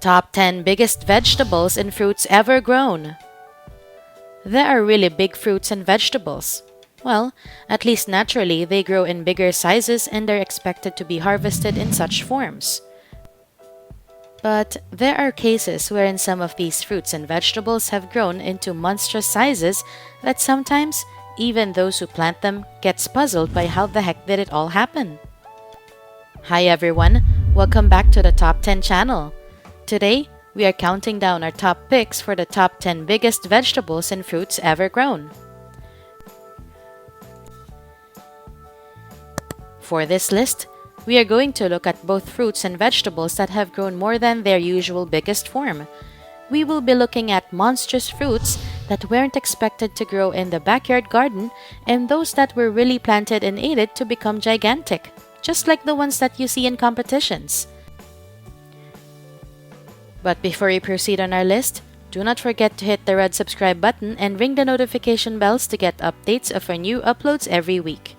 Top 10 biggest vegetables and fruits ever grown. There are really big fruits and vegetables. Well, at least naturally, they grow in bigger sizes and are expected to be harvested in such forms. But there are cases wherein some of these fruits and vegetables have grown into monstrous sizes that sometimes even those who plant them gets puzzled by how the heck did it all happen. Hi everyone, welcome back to the Top 10 channel. Today, we are counting down our top picks for the top 10 biggest vegetables and fruits ever grown. For this list, we are going to look at both fruits and vegetables that have grown more than their usual biggest form. We will be looking at monstrous fruits that weren't expected to grow in the backyard garden and those that were really planted and aided to become gigantic, just like the ones that you see in competitions. But before we proceed on our list, do not forget to hit the red subscribe button and ring the notification bells to get updates of our new uploads every week.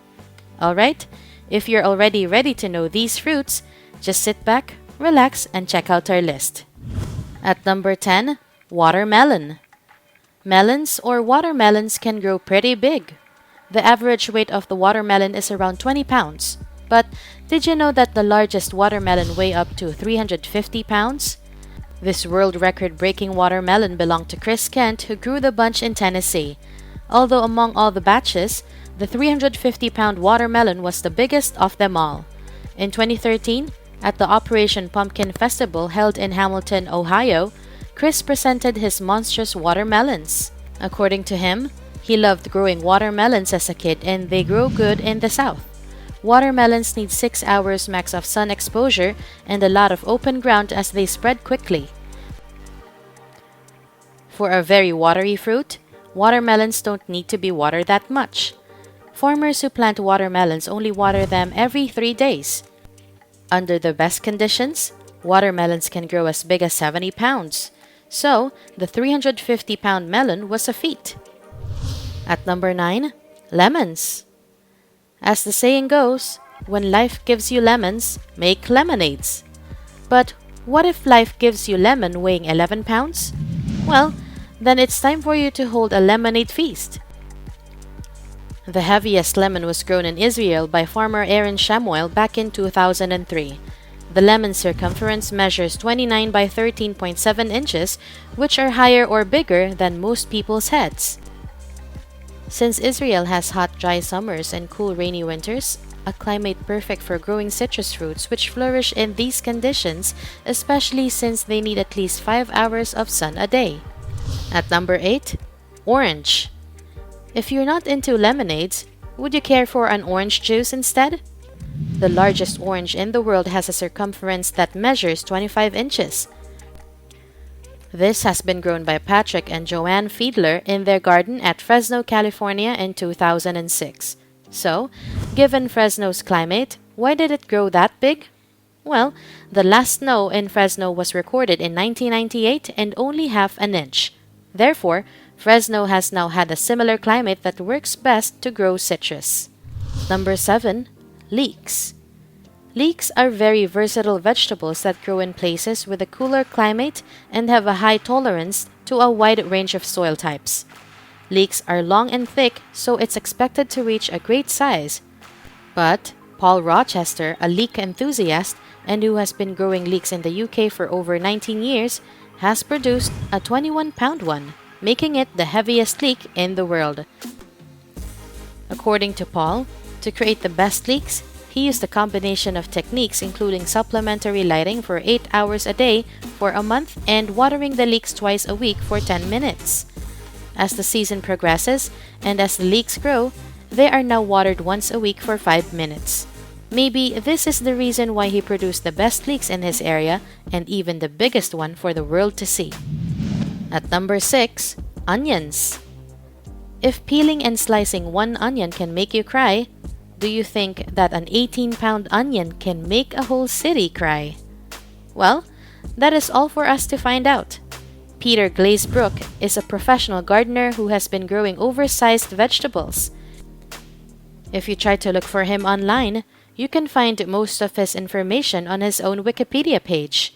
Alright? If you're already ready to know these fruits, just sit back, relax, and check out our list. At number 10, watermelon. Melons or watermelons can grow pretty big. The average weight of the watermelon is around 20 pounds. But did you know that the largest watermelon weigh up to 350 pounds? This world record-breaking watermelon belonged to Chris Kent, who grew the bunch in Tennessee. Although among all the batches, the 350-pound watermelon was the biggest of them all. In 2013, at the Operation Pumpkin Festival held in Hamilton, Ohio, Chris presented his monstrous watermelons. According to him, he loved growing watermelons as a kid and they grow good in the South. Watermelons need 6 hours max of sun exposure and a lot of open ground as they spread quickly. For a very watery fruit, watermelons don't need to be watered that much. Farmers who plant watermelons only water them every 3 days. Under the best conditions, watermelons can grow as big as 70 pounds. So, the 350-pound melon was a feat. At number 9, lemons. As the saying goes, when life gives you lemons, make lemonades. But what if life gives you lemon weighing 11 pounds? Well, then it's time for you to hold a lemonade feast. The heaviest lemon was grown in Israel by farmer Aaron Shamuel back in 2003. The lemon circumference measures 29 by 13.7 inches, which are higher or bigger than most people's heads. Since Israel has hot, dry summers and cool, rainy winters, a climate perfect for growing citrus fruits which flourish in these conditions, especially since they need at least 5 hours of sun a day. At number 8, orange. If you're not into lemonades, would you care for an orange juice instead? The largest orange in the world has a circumference that measures 25 inches. This has been grown by Patrick and Joanne Fiedler in their garden at Fresno, California in 2006. So, given Fresno's climate, why did it grow that big? Well, the last snow in Fresno was recorded in 1998 and only half an inch. Therefore, Fresno has now had a similar climate that works best to grow citrus. Number 7, leeks. Leeks are very versatile vegetables that grow in places with a cooler climate and have a high tolerance to a wide range of soil types. Leeks are long and thick, so it's expected to reach a great size. But Paul Rochester, a leek enthusiast and who has been growing leeks in the UK for over 19 years, has produced a 21-pound one, making it the heaviest leek in the world. According to Paul, to create the best leeks, he used a combination of techniques including supplementary lighting for 8 hours a day for a month and watering the leeks twice a week for 10 minutes. As the season progresses and as the leeks grow, they are now watered once a week for 5 minutes. Maybe this is the reason why he produced the best leeks in his area and even the biggest one for the world to see. At number 6, onions. If peeling and slicing one onion can make you cry, do you think that an 18-pound onion can make a whole city cry? Well, that is all for us to find out. Peter Glazebrook is a professional gardener who has been growing oversized vegetables. If you try to look for him online, you can find most of his information on his own Wikipedia page.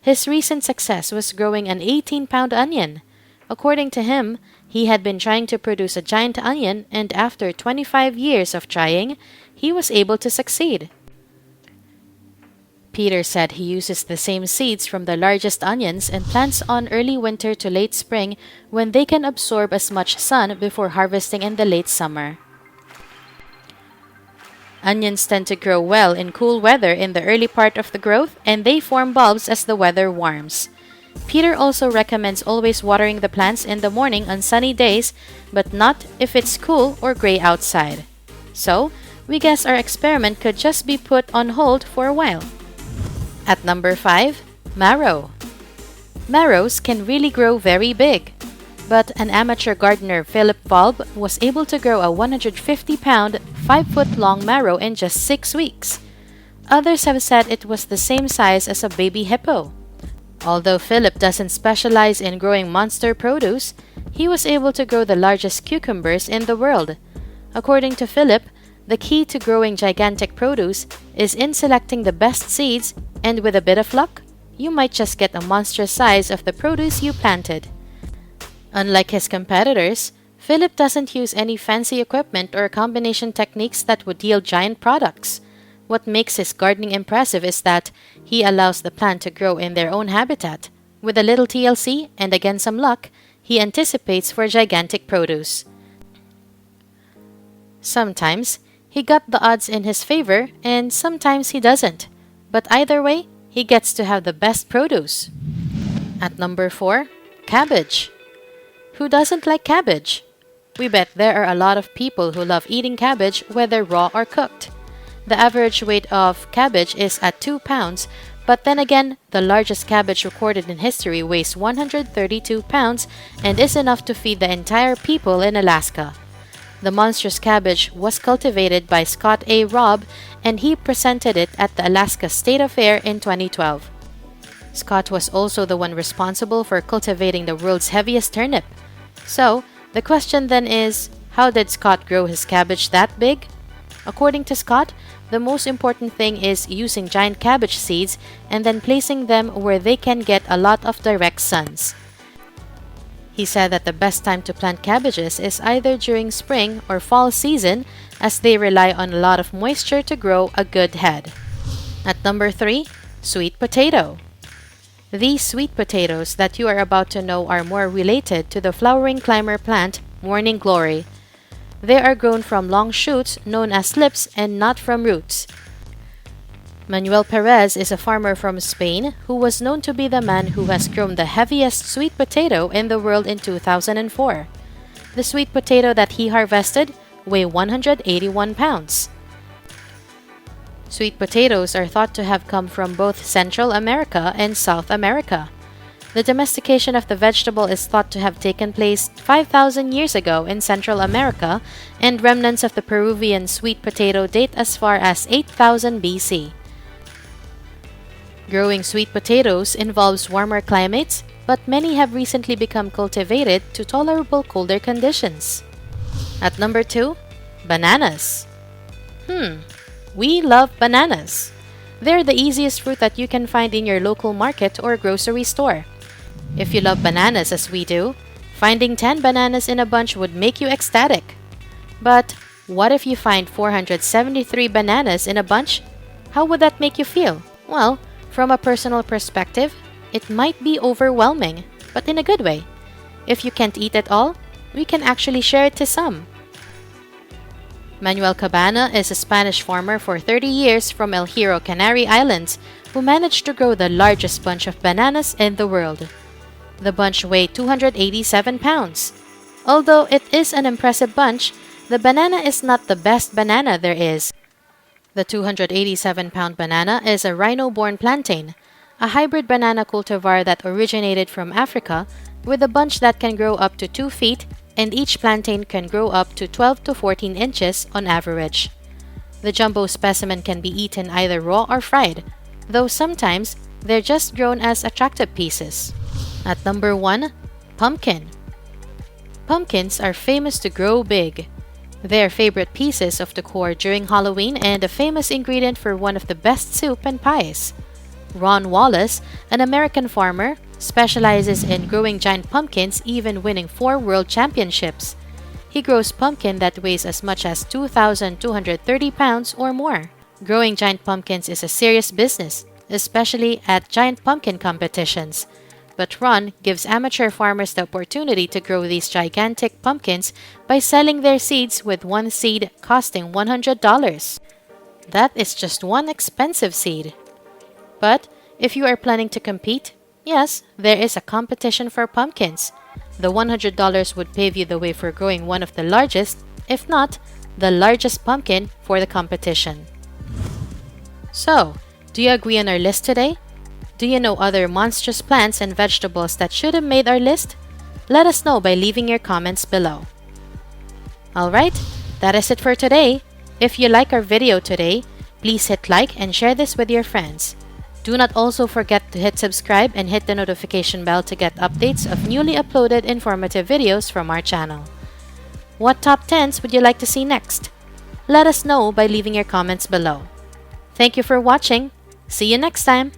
His recent success was growing an 18-pound onion. According to him, he had been trying to produce a giant onion, and after 25 years of trying, he was able to succeed. Peter said he uses the same seeds from the largest onions and plants on early winter to late spring when they can absorb as much sun before harvesting in the late summer. Onions tend to grow well in cool weather in the early part of the growth, and they form bulbs as the weather warms. Peter also recommends always watering the plants in the morning on sunny days, but not if it's cool or gray outside. So, we guess our experiment could just be put on hold for a while. At number 5, marrow. Marrows can really grow very big, but an amateur gardener, Philip Volb, was able to grow a 150-pound, 5-foot-long marrow in just 6 weeks. Others have said it was the same size as a baby hippo. Although Philip doesn't specialize in growing monster produce, he was able to grow the largest cucumbers in the world. According to Philip, the key to growing gigantic produce is in selecting the best seeds, and with a bit of luck, you might just get a monstrous size of the produce you planted. Unlike his competitors, Philip doesn't use any fancy equipment or combination techniques that would yield giant products. What makes his gardening impressive is that he allows the plant to grow in their own habitat. With a little TLC and again some luck, he anticipates for gigantic produce. Sometimes, he got the odds in his favor and sometimes he doesn't. But either way, he gets to have the best produce. At number 4, cabbage. Who doesn't like cabbage? We bet there are a lot of people who love eating cabbage, whether raw or cooked. The average weight of cabbage is at 2 pounds, but then again, the largest cabbage recorded in history weighs 132 pounds and is enough to feed the entire people in Alaska. The monstrous cabbage was cultivated by Scott A. Robb, and he presented it at the Alaska State Fair in 2012. Scott was also the one responsible for cultivating the world's heaviest turnip. So, the question then is, how did Scott grow his cabbage that big? According to Scott, the most important thing is using giant cabbage seeds and then placing them where they can get a lot of direct suns. He said that the best time to plant cabbages is either during spring or fall season, as they rely on a lot of moisture to grow a good head. At number 3, sweet potato. These sweet potatoes that you are about to know are more related to the flowering climber plant, morning glory. They are grown from long shoots known as slips and not from roots. Manuel Perez is a farmer from Spain who was known to be the man who has grown the heaviest sweet potato in the world in 2004. The sweet potato that he harvested weighed 181 pounds. Sweet potatoes are thought to have come from both Central America and South America. The domestication of the vegetable is thought to have taken place 5,000 years ago in Central America, and remnants of the Peruvian sweet potato date as far as 8,000 BC. Growing sweet potatoes involves warmer climates, but many have recently become cultivated to tolerable colder conditions. At number 2, bananas. We love bananas. They're the easiest fruit that you can find in your local market or grocery store. If you love bananas as we do, finding 10 bananas in a bunch would make you ecstatic. But what if you find 473 bananas in a bunch? How would that make you feel? Well, from a personal perspective, it might be overwhelming, but in a good way. If you can't eat it all, we can actually share it to some. Manuel Cabana is a Spanish farmer for 30 years from El Hierro, Canary Islands, who managed to grow the largest bunch of bananas in the world. The bunch weighed 287 pounds. Although it is an impressive bunch, the banana is not the best banana there is. The 287-pound banana is a rhino-born plantain, a hybrid banana cultivar that originated from Africa, with a bunch that can grow up to 2 feet, and each plantain can grow up to 12 to 14 inches on average. The jumbo specimen can be eaten either raw or fried, though sometimes they're just grown as attractive pieces. At number 1, pumpkin. Pumpkins are famous to grow big. They're favorite pieces of decor during Halloween and a famous ingredient for one of the best soup and pies. Ron Wallace, an American farmer, specializes in growing giant pumpkins, even winning 4 world championships. He grows pumpkin that weighs as much as 2,230 pounds or more. Growing giant pumpkins is a serious business, especially at giant pumpkin competitions. But Ron gives amateur farmers the opportunity to grow these gigantic pumpkins by selling their seeds, with one seed costing $100. That is just one expensive seed. But if you are planning to compete, yes, there is a competition for pumpkins. The $100 would pave you the way for growing one of the largest, if not the largest pumpkin for the competition. So, do you agree on our list today? Do you know other monstrous plants and vegetables that should have made our list? Let us know by leaving your comments below. Alright, that is it for today. If you like our video today, please hit like and share this with your friends. Do not also forget to hit subscribe and hit the notification bell to get updates of newly uploaded informative videos from our channel. What top 10s would you like to see next? Let us know by leaving your comments below. Thank you for watching. See you next time.